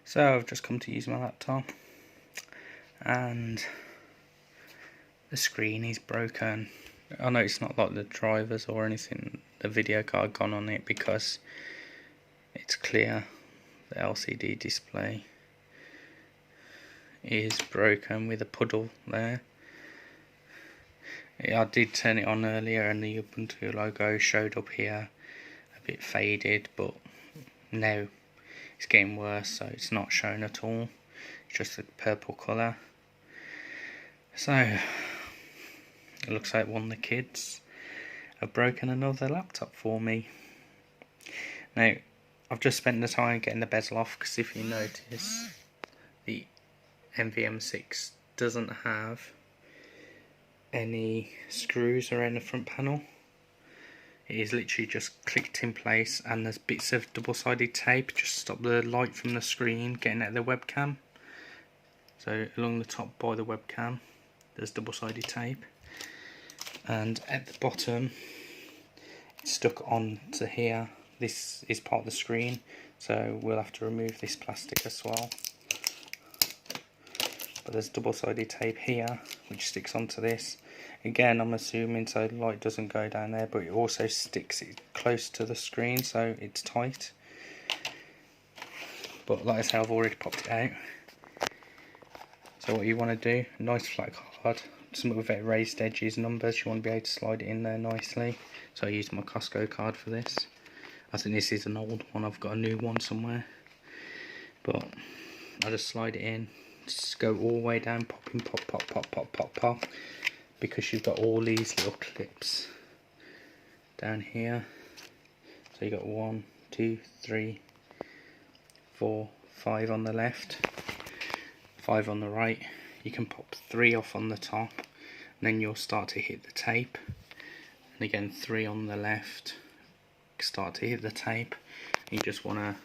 So I've just come to use my laptop and the screen is broken. I know it's not like the drivers or anything, the video card gone on it, because it's clear the LCD display is broken with a puddle there. I did turn it on earlier and the Ubuntu logo showed up here, a bit faded, but now it's getting worse, so it's not shown at all. It's just a purple colour. So it looks like one of the kids have broken another laptop for me. Now I've just spent the time getting the bezel off, because if you notice, the M6 doesn't have any screws around the front panel. It is literally just clicked in place, and there's bits of double-sided tape just to stop the light from the screen getting at the webcam. So along the top by the webcam there's double-sided tape, and at the bottom it's stuck onto here. This is part of the screen, so we'll have to remove this plastic as well. But there's double-sided tape here which sticks onto this. Again, I'm assuming so the light doesn't go down there, but it also sticks it close to the screen, so it's tight. But like I say, I've already popped it out. So what you want to do, a nice flat card, some without raised edges, numbers, you want to be able to slide it in there nicely. So I used my Costco card for this. I think this is an old one, I've got a new one somewhere. But I just slide it in, just go all the way down, popping, pop, pop, pop, pop, pop, pop. Because you've got all these little clips down here. So you've got 1, 2, 3, 4, 5 on the left, 5 on the right. You can pop 3 off on the top, and then you'll start to hit the tape. And again, 3 on the left, start to hit the tape. You just want to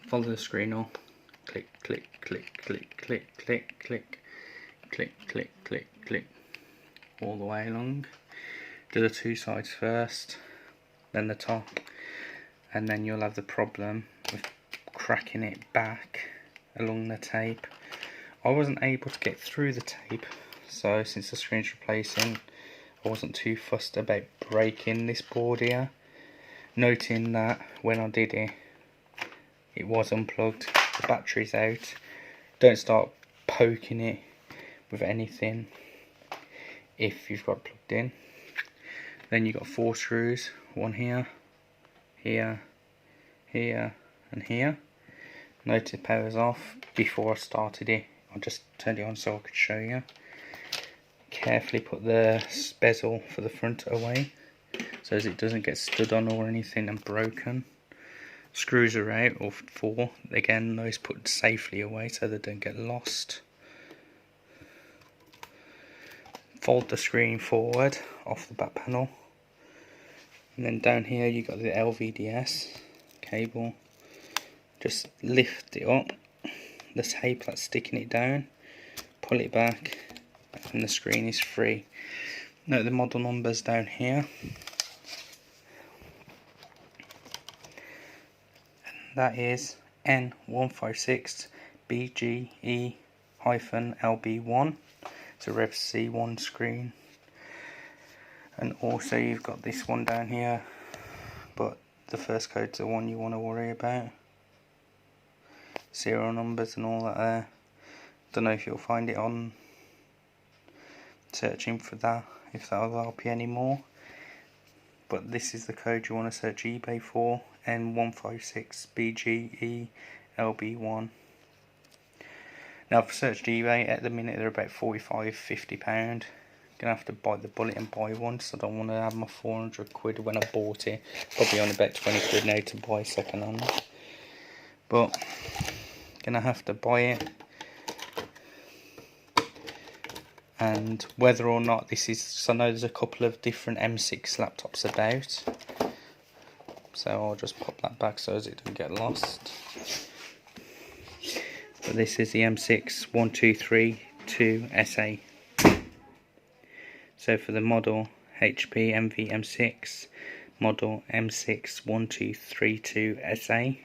follow the screen up, click, click, click, click, click, click, click, click, click, click, click, all the way along. Do the 2 sides first, then the top, and then you'll have the problem of cracking it back along the tape. I wasn't able to get through the tape, so since the screen's replacing, I wasn't too fussed about breaking this board here, noting that when I did it, it was unplugged, the battery's out. Don't start poking it with anything if you've got it plugged in. Then you've got 4 screws, one here, here, here and here. Notice it powers off. Before I started it, I just turned it on so I could show you. Carefully put the bezel for the front away so as it doesn't get stood on or anything and broken. Screws are out, or 4. Again, those put safely away so they don't get lost. Fold the screen forward off the back panel, and then down here you got the LVDS cable. Just lift it up, the tape that's sticking it down, pull it back, and the screen is free. Note the model numbers down here. That is N156BGE-LB1. It's a Rev C1 screen. And also you've got this one down here, but the first code's the one you want to worry about. Serial numbers and all that there. Don't know if you'll find it on searching for that, if that'll help you anymore. But this is the code you want to search eBay for, N156BGE-LB1. Now I've searched eBay, at the minute they're about £45–50. Gonna have to bite the bullet and buy one, so I don't want to have my 400 quid when I bought it. Probably on about 20 quid now to buy second hand. But gonna have to buy it. And whether or not this is, so I know there's a couple of different M6 laptops about, so I'll just pop that back so as it doesn't get lost. But this is the m6-1232sa. So for the model HP MV M6, model m6-1232sa.